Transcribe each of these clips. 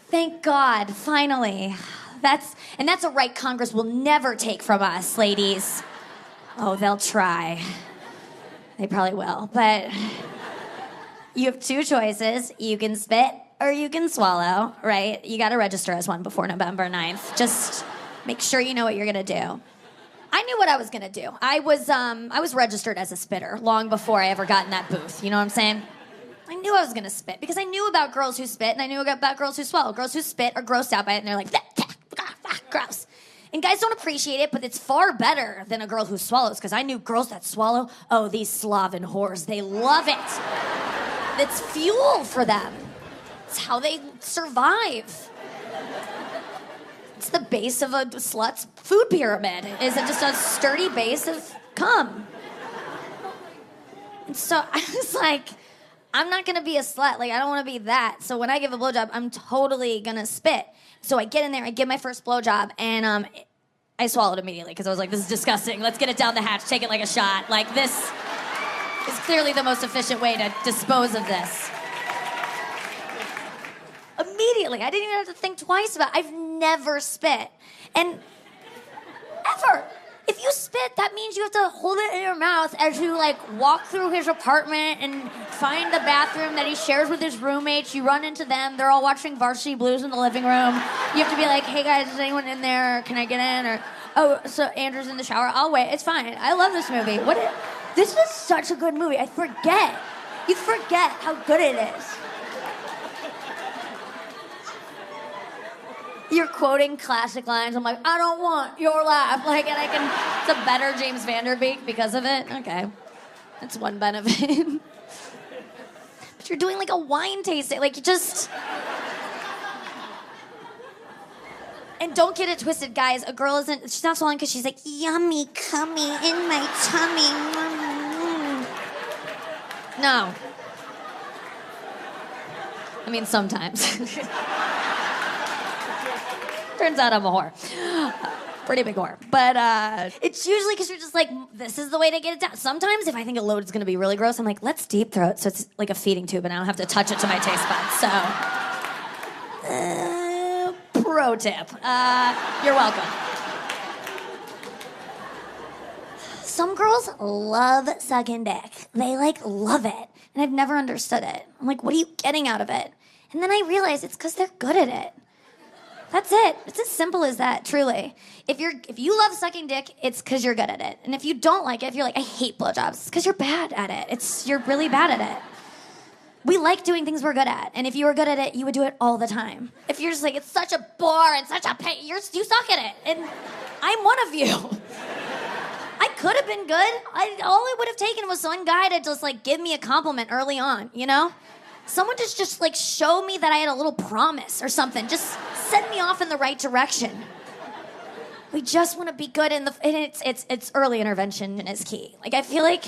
Thank God, finally. That's a right Congress will never take from us, ladies. Oh, they'll try. They probably will. But you have two choices. You can spit or you can swallow, right? You got to register as one before November 9th. Just make sure you know what you're going to do. I knew what I was going to do. I was registered as a spitter long before I ever got in that booth. You know what I'm saying? I knew I was going to spit because I knew about girls who spit and I knew about girls who swallow. Girls who spit are grossed out by it and they're like, gross. And guys don't appreciate it, but it's far better than a girl who swallows because I knew girls that swallow, oh, these Slavic whores, they love it. It's fuel for them. It's how they survive. It's the base of a slut's food pyramid. Is it just a sturdy base of cum? And so I was like, I'm not gonna be a slut. Like, I don't wanna be that. So when I give a blowjob, I'm totally gonna spit. So I get in there, I give my first blowjob, and I swallowed immediately because I was like, this is disgusting. Let's get it down the hatch, take it like a shot. Like, this is clearly the most efficient way to dispose of this. Immediately. I didn't even have to think twice about it. I've never spit. And ever. If you spit, that means you have to hold it in your mouth as you, like, walk through his apartment and find the bathroom that he shares with his roommates. You run into them. They're all watching Varsity Blues in the living room. You have to be like, hey, guys, is anyone in there? Can I get in? Or, oh, so Andrew's in the shower. I'll wait. It's fine. I love this movie. This is such a good movie. I forget. You forget how good it is. You're quoting classic lines. I'm like, I don't want your laugh. Like, and it's a better James Van Der Beek because of it. Okay. That's one benefit. But you're doing like a wine tasting. Like, you just... And don't get it twisted, guys. A girl she's not swallowing because she's like, yummy, cummy in my tummy. No. I mean, sometimes. Turns out I'm a whore. Pretty big whore. But it's usually because you're just like, this is the way to get it down. Sometimes if I think a load is going to be really gross, I'm like, let's deep throat so it's like a feeding tube and I don't have to touch it to my taste buds. So, pro tip. You're welcome. Some girls love sucking dick. They, like, love it. And I've never understood it. I'm like, what are you getting out of it? And then I realize it's because they're good at it. That's it. It's as simple as that, truly. If you love sucking dick, it's because you're good at it. And if you don't like it, if you're like, I hate blowjobs, it's because you're bad at it. You're really bad at it. We like doing things we're good at. And if you were good at it, you would do it all the time. If you're just like, it's such a bore and such a pain, you suck at it. And I'm one of you. I could have been good. All it would have taken was one guy to just like give me a compliment early on, you know? Someone just like show me that I had a little promise or something. Just send me off in the right direction. We just want to be good and it's early intervention is key. Like, I feel like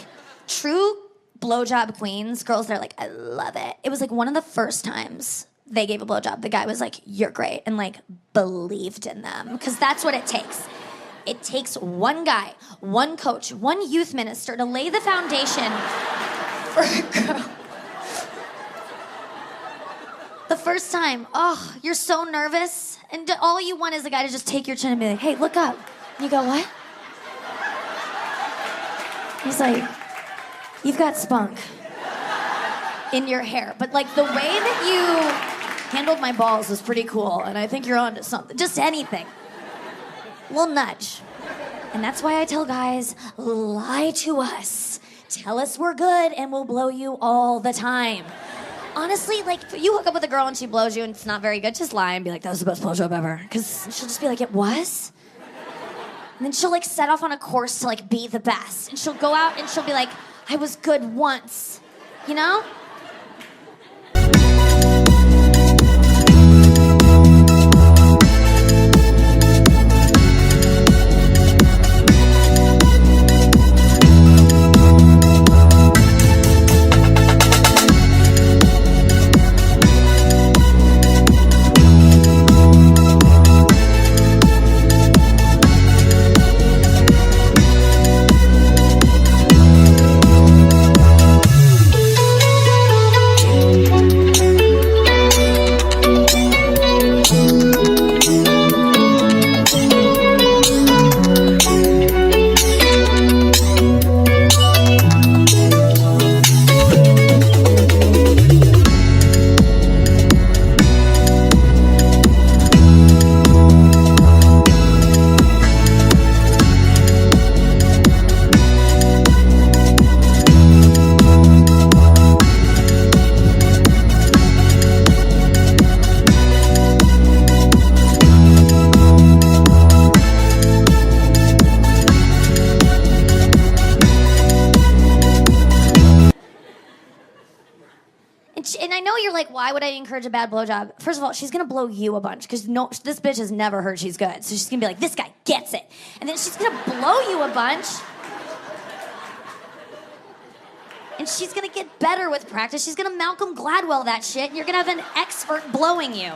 true blowjob queens, girls that are like, I love it. It was like one of the first times they gave a blowjob. The guy was like, you're great, and like believed in them. Because that's what it takes. It takes one guy, one coach, one youth minister to lay the foundation for a girl. The first time, oh, you're so nervous, and all you want is a guy to just take your chin and be like, hey, look up. And you go, what? He's like, you've got spunk in your hair. But like the way that you handled my balls was pretty cool, and I think you're onto something. Just anything. A little nudge. And that's why I tell guys, lie to us. Tell us we're good, and we'll blow you all the time. Honestly, like, if you hook up with a girl and she blows you and it's not very good, just lie and be like, that was the best blowjob ever. Because she'll just be like, it was? And then she'll, like, set off on a course to, like, be the best. And she'll go out and she'll be like, I was good once. You know? like, why would I encourage a bad blowjob? First of all, she's gonna blow you a bunch because no, this bitch has never heard she's good. So she's gonna be like, this guy gets it. And then she's gonna blow you a bunch. And she's gonna get better with practice. She's gonna Malcolm Gladwell that shit, and you're gonna have an expert blowing you.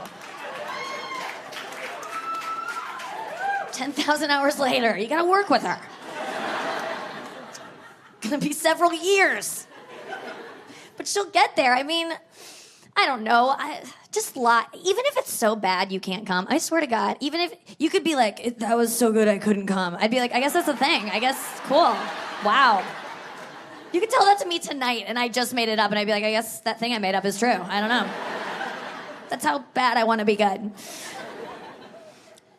10,000 hours later, you gotta work with her. Gonna be several years. But she'll get there. I mean, I don't know. Just lie. Even if it's so bad you can't come, I swear to God, even if you could be like, that was so good I couldn't come, I'd be like, I guess that's a thing. I guess, cool. Wow. You could tell that to me tonight, and I just made it up, and I'd be like, I guess that thing I made up is true. I don't know. That's how bad I want to be good.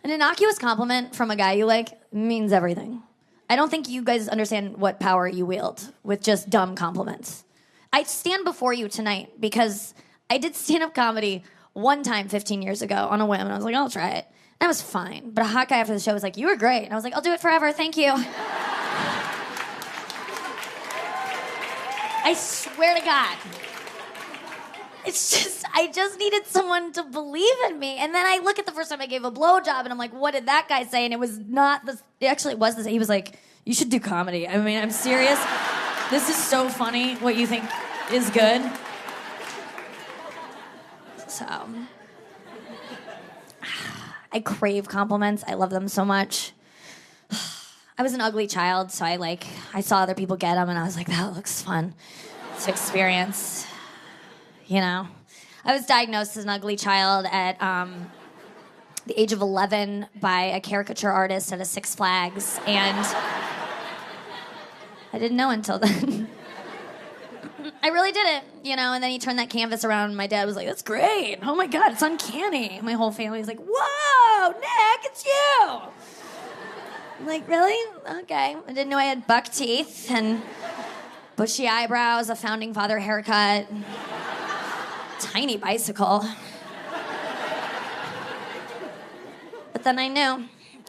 An innocuous compliment from a guy you like means everything. I don't think you guys understand what power you wield with just dumb compliments. I stand before you tonight because I did stand-up comedy one time 15 years ago on a whim, and I was like, I'll try it. And I was fine. But a hot guy after the show was like, you were great. And I was like, I'll do it forever. Thank you. I swear to God. It's just, I just needed someone to believe in me. And then I look at the first time I gave a blowjob and I'm like, what did that guy say? And it was not this, it actually was this. He was like, you should do comedy. I mean, I'm serious. This is so funny what you think is good. So, I crave compliments. I love them so much. I was an ugly child, so I saw other people get them, and I was like, that looks fun to experience. You know? I was diagnosed as an ugly child at the age of 11 by a caricature artist at a Six Flags, and I didn't know until then. I really didn't, you know, and then he turned that canvas around, and my dad was like, that's great. Oh my God, it's uncanny. My whole family was like, whoa, Nick, it's you. I'm like, really? Okay. I didn't know I had buck teeth and bushy eyebrows, a founding father haircut, tiny bicycle. But then I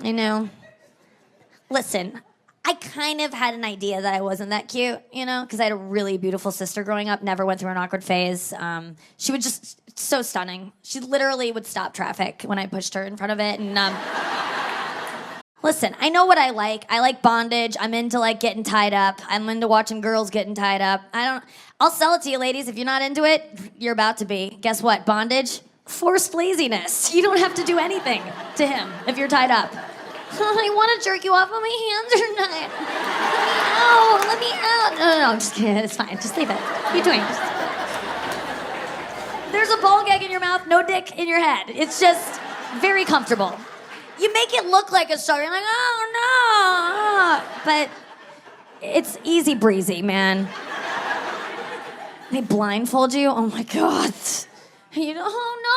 knew. Listen, I kind of had an idea that I wasn't that cute, you know, because I had a really beautiful sister growing up, never went through an awkward phase. She was just so stunning. She literally would stop traffic when I pushed her in front of it, and listen, I know what I like. I like bondage. I'm into like getting tied up. I'm into watching girls getting tied up. I'll sell it to you ladies. If you're not into it, you're about to be. Guess what? Bondage? Forced laziness. You don't have to do anything to him if you're tied up. I want to jerk you off, but my hands are not. Let me out. No, I'm just kidding. It's fine. Just leave it. What are you doing? There's a ball gag in your mouth, no dick in your head. It's just very comfortable. You make it look like a show. You're like, oh, no. But it's easy breezy, man. They blindfold you. Oh, my God. You know, oh, no,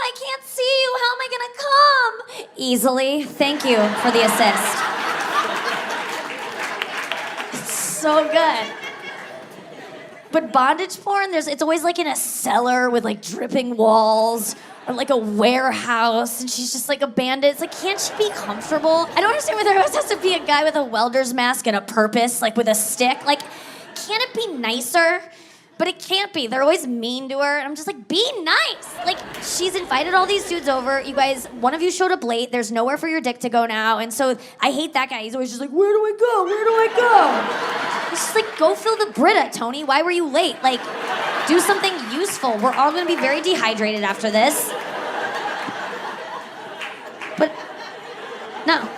I can't see you. How am I going to come? Easily. Thank you for the assist. It's so good. But bondage porn, it's always like in a cellar with like dripping walls. Or like a warehouse, and she's just like a bandit. It's like, can't she be comfortable? I don't understand why there always has to be a guy with a welder's mask and a purpose, like with a stick. Like, can't it be nicer? But it can't be. They're always mean to her. And I'm just like, be nice. Like, she's invited all these dudes over. You guys, one of you showed up late. There's nowhere for your dick to go now. And so I hate that guy. He's always just like, where do I go? Where do I go? It's just like, go fill the Brita, Tony. Why were you late? Like, do something useful. We're all going to be very dehydrated after this. But, no.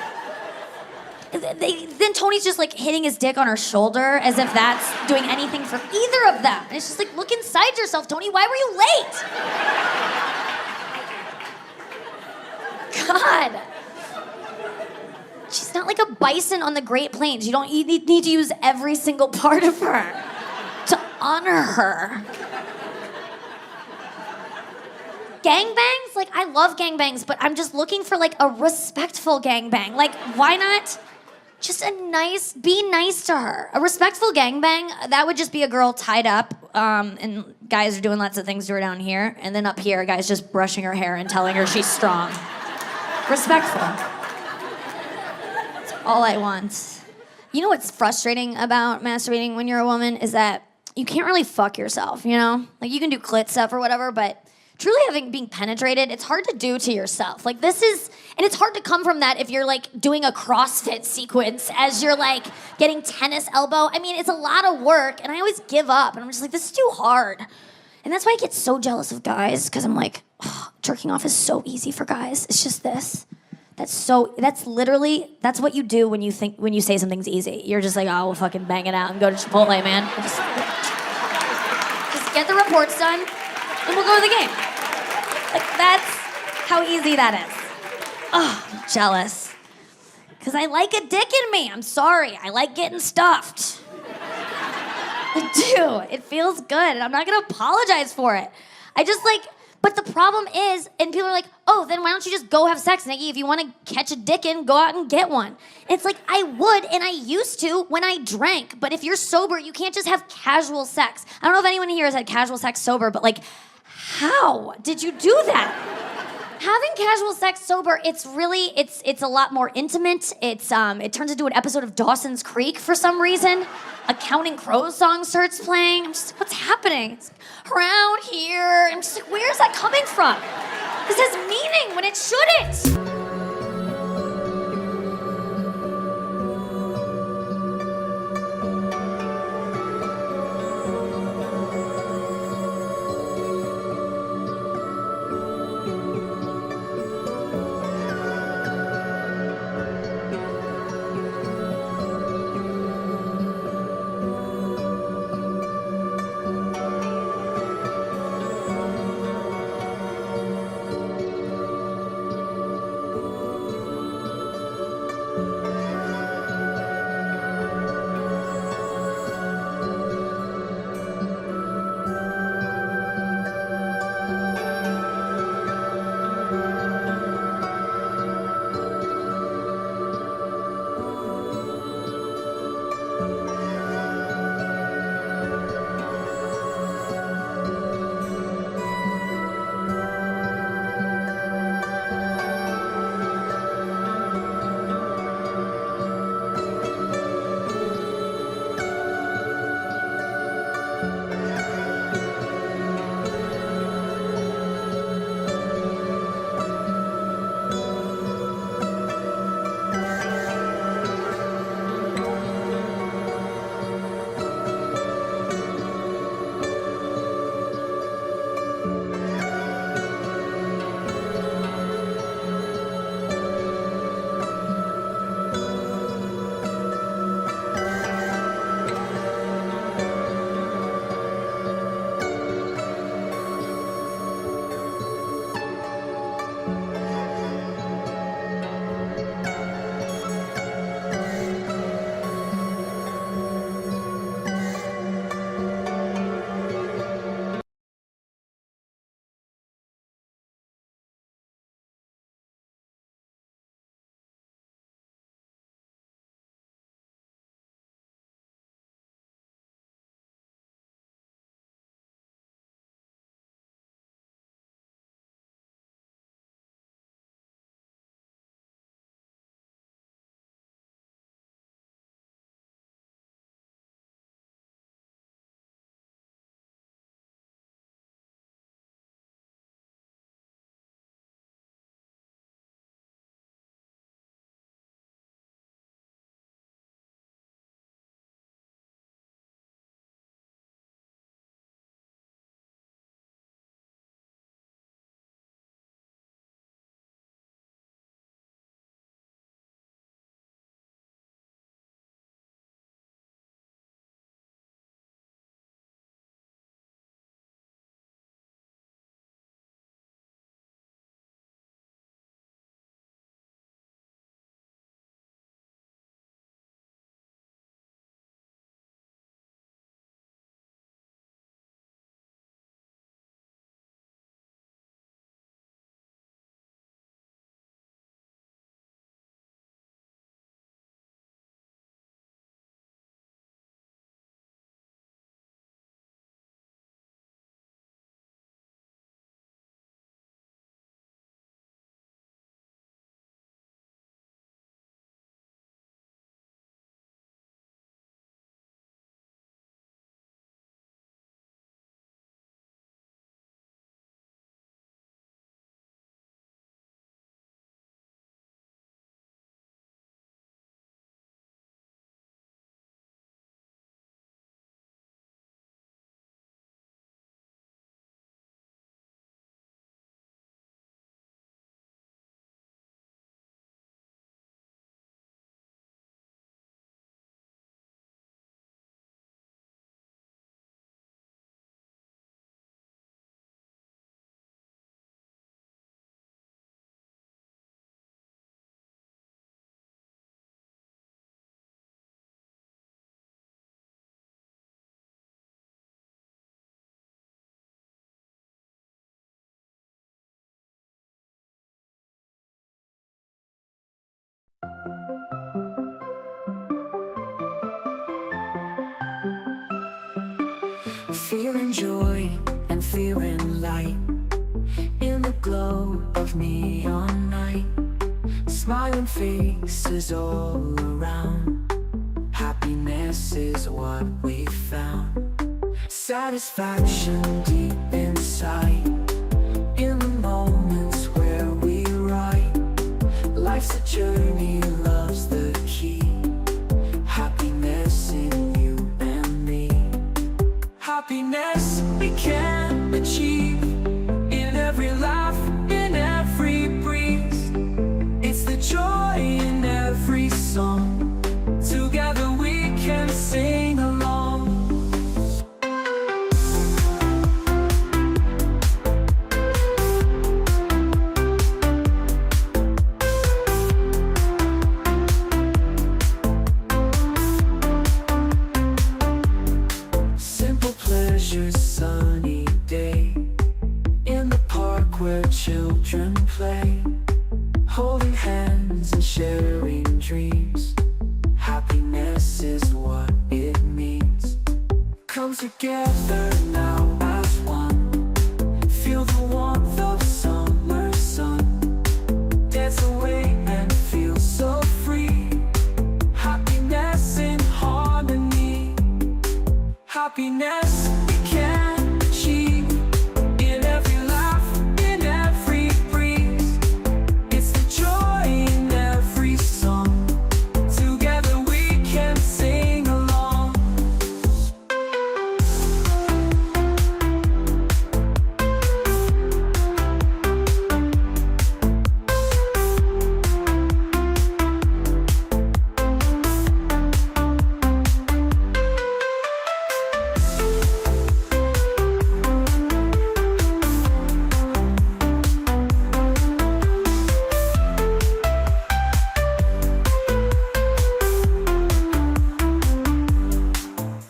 Then Tony's just like hitting his dick on her shoulder as if that's doing anything for either of them. And it's just like, look inside yourself, Tony. Why were you late? God. She's not like a bison on the Great Plains. You need to use every single part of her to honor her. Gangbangs? Like, I love gangbangs, but I'm just looking for like a respectful gangbang. Like, why not just be nice to her? A respectful gangbang, that would just be a girl tied up, and guys are doing lots of things to her down here, and then up here, a guy's just brushing her hair and telling her she's strong. Respectful. That's all I want. You know what's frustrating about masturbating when you're a woman is that you can't really fuck yourself, you know? Like, you can do clit stuff or whatever, but truly being penetrated, it's hard to do to yourself. Like, and it's hard to come from that if you're, like, doing a CrossFit sequence as you're, like, getting tennis elbow. I mean, it's a lot of work, and I always give up, and I'm just like, this is too hard. And that's why I get so jealous of guys, because I'm like, oh, jerking off is so easy for guys. It's just this. That's what you do when you say something's easy. You're just like, oh, we'll fucking bang it out and go to Chipotle, man. Just get the reports done, and we'll go to the game. Like, that's how easy that is. Oh, I'm jealous. Because I like a dick in me. I'm sorry. I like getting stuffed. I do. It feels good, and I'm not going to apologize for it. But the problem is, and people are like, oh, then why don't you just go have sex, Nikki? If you want to catch a dick in, go out and get one. And it's like, I would, and I used to when I drank. But if you're sober, you can't just have casual sex. I don't know if anyone here has had casual sex sober, but like, how did you do that? Having casual sex sober, it's a lot more intimate. It turns into an episode of Dawson's Creek for some reason. A Counting Crows song starts playing. I'm just like, what's happening? It's around here. I'm just like, where's that coming from? This has meaning when it shouldn't. feeling joy and feeling light in the glow of neon night. Smiling faces all around. Happiness is what we found. Satisfaction deep inside, in the moments where we write. Life's a journey, love's the key. Happiness in you and me. Happiness we can achieve in every laugh, in every breeze. It's the joy in every song. Together we can sing along. Simple pleasures, sunny day in the park where children play, holding hands and sharing dreams. Happiness is what it means. Come together now as one. Feel the warmth of summer sun. Dance away and feel so free. Happiness in harmony. Happiness we can achieve in every laugh, in every breeze. It's the joy in every song. Together we can sing along.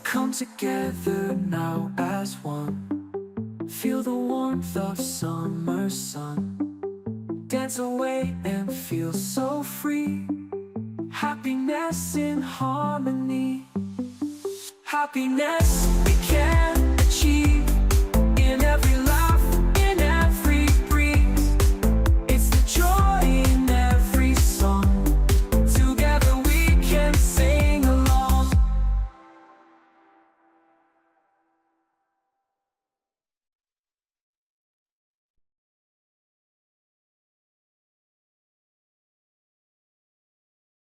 Come together now as one. Feel the warmth of summer sun. Dance away and feel so free. Happiness in harmony. Happiness we can